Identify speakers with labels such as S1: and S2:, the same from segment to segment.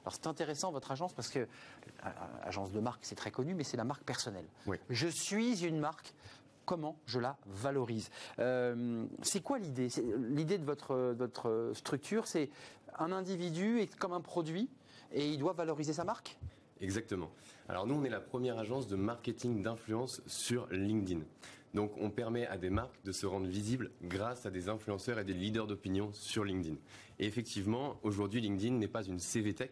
S1: Alors c'est intéressant votre agence parce que agence de marque c'est très connu, mais c'est la marque personnelle.
S2: Oui.
S1: Je suis une marque. Comment je la valorise? C'est quoi l'idée? L'idée de votre structure, c'est un individu est comme un produit et il doit valoriser sa marque?
S2: Exactement. Alors nous, on est la première agence de marketing d'influence sur LinkedIn. Donc on permet à des marques de se rendre visibles grâce à des influenceurs et des leaders d'opinion sur LinkedIn. Et effectivement, aujourd'hui, LinkedIn n'est pas une CV Tech,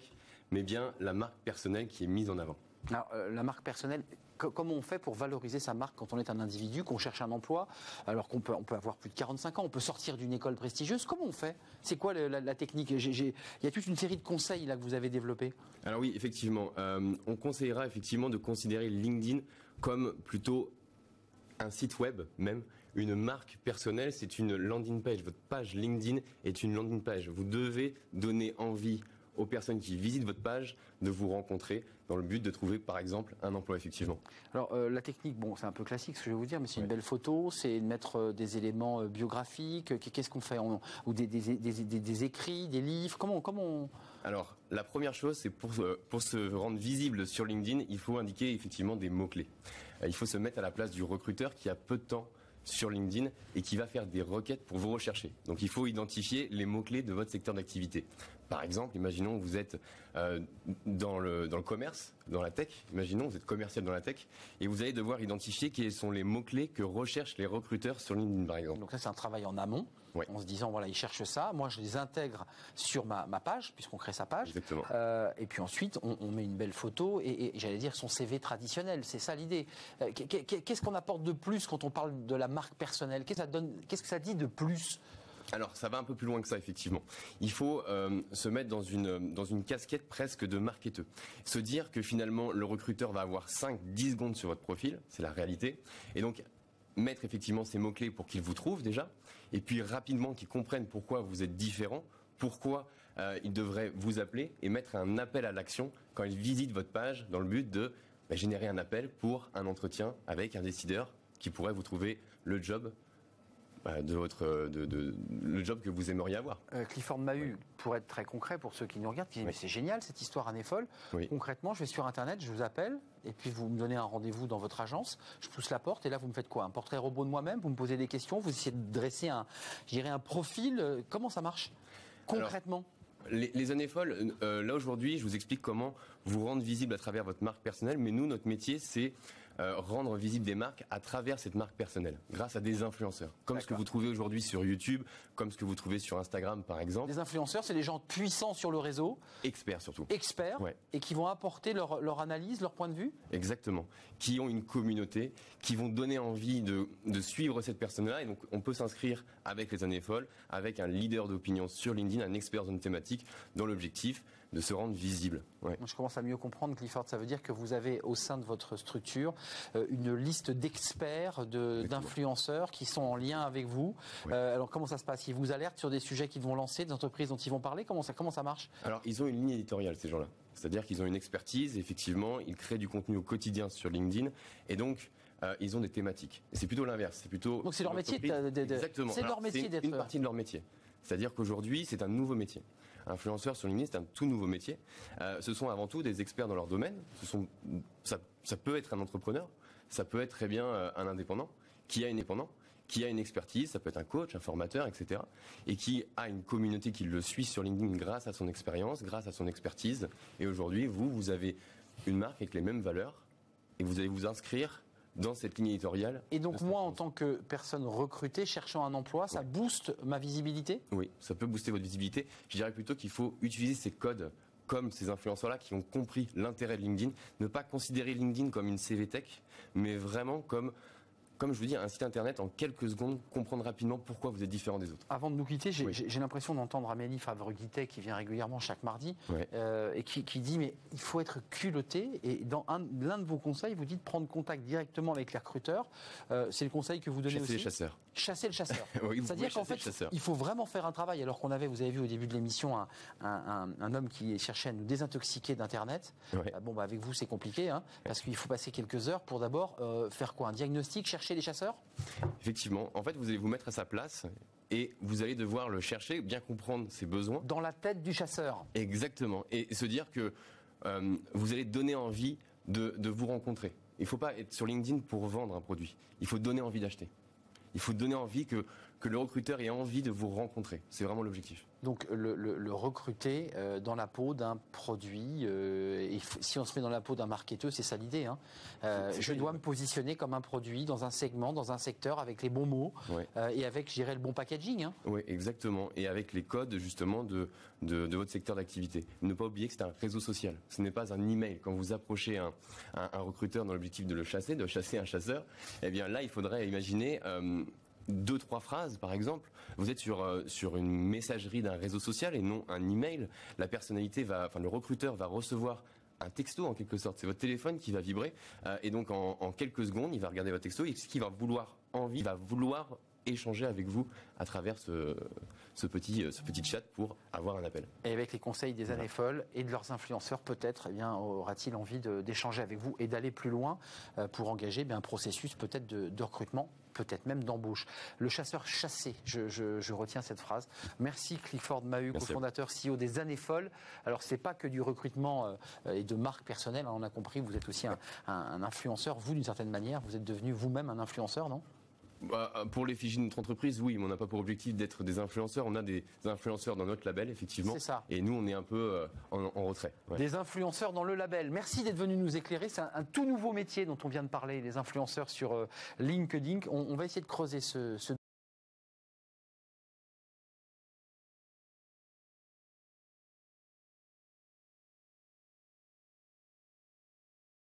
S2: mais bien la marque personnelle qui est mise en avant.
S1: Alors, la marque personnelle, comment on fait pour valoriser sa marque quand on est un individu, qu'on cherche un emploi, alors qu'on peut avoir plus de 45 ans, on peut sortir d'une école prestigieuse? Comment on fait? C'est quoi la technique? Il y a toute une série de conseils là que vous avez développés.
S2: Alors oui, effectivement, on conseillera effectivement de considérer LinkedIn comme plutôt un site web, même une marque personnelle, c'est une landing page. Votre page LinkedIn est une landing page. Vous devez donner envie aux personnes qui visitent votre page de vous rencontrer dans le but de trouver par exemple un emploi effectivement.
S1: Alors la technique, bon c'est un peu classique ce que je vais vous dire, mais c'est une belle photo, c'est de mettre des éléments biographiques, qu'est-ce qu'on fait? Ou des écrits, des livres, comment on...
S2: Alors la première chose c'est pour se rendre visible sur LinkedIn, il faut indiquer effectivement des mots-clés. Il faut se mettre à la place du recruteur qui a peu de temps sur LinkedIn et qui va faire des requêtes pour vous rechercher. Donc il faut identifier les mots-clés de votre secteur d'activité. Par exemple, imaginons que vous êtes dans le commerce, dans la tech, imaginons que vous êtes commercial dans la tech, et vous allez devoir identifier quels sont les mots-clés que recherchent les recruteurs sur LinkedIn par exemple.
S1: Donc ça c'est un travail en amont, en se disant voilà ils cherchent ça, moi je les intègre sur ma page, puisqu'on crée sa page.
S2: Exactement.
S1: Et puis ensuite on met une belle photo et j'allais dire son CV traditionnel, c'est ça l'idée. Qu'est-ce qu'on apporte de plus quand on parle de la marque personnelle? Qu'est-ce que ça dit de plus?
S2: Alors, ça va un peu plus loin que ça, effectivement. Il faut se mettre dans une casquette presque de marketeur. Se dire que finalement, le recruteur va avoir 5-10 secondes sur votre profil, c'est la réalité. Et donc, mettre effectivement ces mots-clés pour qu'il vous trouve déjà. Et puis, rapidement, qu'il comprenne pourquoi vous êtes différent, pourquoi il devrait vous appeler et mettre un appel à l'action quand il visite votre page dans le but de générer un appel pour un entretien avec un décideur qui pourrait vous trouver le job le job que vous aimeriez avoir.
S1: Clifford Mahut, pour être très concret pour ceux qui nous regardent, qui disent mais c'est génial cette histoire, Anne est folle.
S2: Oui.
S1: Concrètement, je vais sur internet, je vous appelle et puis vous me donnez un rendez-vous dans votre agence, je pousse la porte et là vous me faites quoi? Un portrait robot de moi-même, vous me posez des questions, vous essayez de dresser un profil, comment ça marche concrètement?
S2: Les années folles, là aujourd'hui, je vous explique comment vous rendre visible à travers votre marque personnelle, mais nous, notre métier, c'est rendre visible des marques à travers cette marque personnelle, grâce à des influenceurs, comme ce que vous trouvez aujourd'hui sur YouTube, comme ce que vous trouvez sur Instagram par exemple.
S1: Les influenceurs, c'est des gens puissants sur le réseau.
S2: Experts surtout.
S1: Experts, et qui vont apporter leur analyse, leur point de vue.
S2: Exactement. Qui ont une communauté, qui vont donner envie de suivre cette personne-là. Et donc on peut s'inscrire avec les années folles, avec un leader d'opinion sur LinkedIn, un expert dans une thématique, dans l'objectif de se rendre visible.
S1: Je commence à mieux comprendre, Clifford. Ça veut dire que vous avez au sein de votre structure une liste d'experts, d'influenceurs qui sont en lien avec vous. Alors comment ça se passe? Ils vous alertent sur des sujets qu'ils vont lancer, des entreprises dont ils vont parler? Comment ça marche?
S2: Alors ils ont une ligne éditoriale, ces gens-là. C'est-à-dire qu'ils ont une expertise, effectivement, ils créent du contenu au quotidien sur LinkedIn et donc ils ont des thématiques. Et c'est plutôt l'inverse.
S1: Donc c'est leur métier
S2: Exactement.
S1: C'est leur métier d'être...
S2: une partie de leur métier. C'est-à-dire qu'aujourd'hui, c'est un nouveau métier. Influenceur sur LinkedIn, c'est un tout nouveau métier. Ce sont avant tout des experts dans leur domaine. Ça peut être un entrepreneur, ça peut être très bien un indépendant qui a une expertise, ça peut être un coach, un formateur, etc. Et qui a une communauté qui le suit sur LinkedIn grâce à son expérience, grâce à son expertise. Et aujourd'hui, vous avez une marque avec les mêmes valeurs et vous allez vous inscrire dans cette ligne éditoriale.
S1: Et donc moi, en tant que personne recrutée, cherchant un emploi, ça booste ma visibilité?
S2: Oui, ça peut booster votre visibilité. Je dirais plutôt qu'il faut utiliser ces codes comme ces influenceurs-là qui ont compris l'intérêt de LinkedIn. Ne pas considérer LinkedIn comme une CV Tech, mais vraiment comme je vous dis, un site internet en quelques secondes, comprendre rapidement pourquoi vous êtes différent des autres.
S1: Avant de nous quitter, j'ai l'impression d'entendre Amélie Favre-Guittet qui vient régulièrement chaque mardi et qui dit mais il faut être culotté, et dans l'un de vos conseils, vous dites prendre contact directement avec les recruteurs. C'est le conseil que vous donnez aussi.
S2: Chasser les chasseurs.
S1: Chasser le chasseur.
S2: Oui,
S1: c'est-à-dire qu'en fait, il faut vraiment faire un travail. Alors qu'on avait, vous avez vu au début de l'émission, un homme qui cherchait à nous désintoxiquer d'Internet. Avec vous, c'est compliqué, parce qu'il faut passer quelques heures pour d'abord faire quoi? Un diagnostic, chercher les chasseurs?
S2: Effectivement. En fait, vous allez vous mettre à sa place et vous allez devoir le chercher, bien comprendre ses besoins.
S1: Dans la tête du chasseur.
S2: Exactement. Et se dire que vous allez donner envie de vous rencontrer. Il ne faut pas être sur LinkedIn pour vendre un produit. Il faut donner envie d'acheter. Il faut donner envie que le recruteur ait envie de vous rencontrer. C'est vraiment l'objectif.
S1: Donc le recruter dans la peau d'un produit, et si on se met dans la peau d'un marketeur, c'est ça l'idée. Hein. Je dois me positionner comme un produit dans un segment, dans un secteur, avec les bons mots, et avec, je dirais, le bon packaging. Hein.
S2: Oui, exactement. Et avec les codes justement de votre secteur d'activité. Ne pas oublier que c'est un réseau social. Ce n'est pas un email. Quand vous approchez un recruteur dans l'objectif de le chasser, de chasser un chasseur, eh bien là, il faudrait imaginer 2-3 phrases, par exemple. Vous êtes sur une messagerie d'un réseau social et non un email. Le recruteur va recevoir un texto en quelque sorte. C'est votre téléphone qui va vibrer et donc en quelques secondes, il va regarder votre texto et ce qu'il va vouloir échanger avec vous à travers ce petit chat pour avoir un appel.
S1: Et avec les conseils des années folles et de leurs influenceurs, peut-être, aura-t-il envie d'échanger avec vous et d'aller plus loin pour engager un processus peut-être de recrutement, peut-être même d'embauche. Le chasseur chassé, je retiens cette phrase. Merci Clifford Maheu, cofondateur, CEO des années folles. Alors c'est pas que du recrutement et de marque personnelle, hein, on a compris, vous êtes aussi un influenceur, vous d'une certaine manière, vous êtes devenu vous-même un influenceur, non ?
S2: Pour l'effigie de notre entreprise, oui, mais on n'a pas pour objectif d'être des influenceurs. On a des influenceurs dans notre label, effectivement.
S1: C'est ça.
S2: Et nous, on est un peu en retrait.
S1: Ouais. Des influenceurs dans le label. Merci d'être venu nous éclairer. C'est un tout nouveau métier dont on vient de parler, les influenceurs sur LinkedIn. On va essayer de creuser ce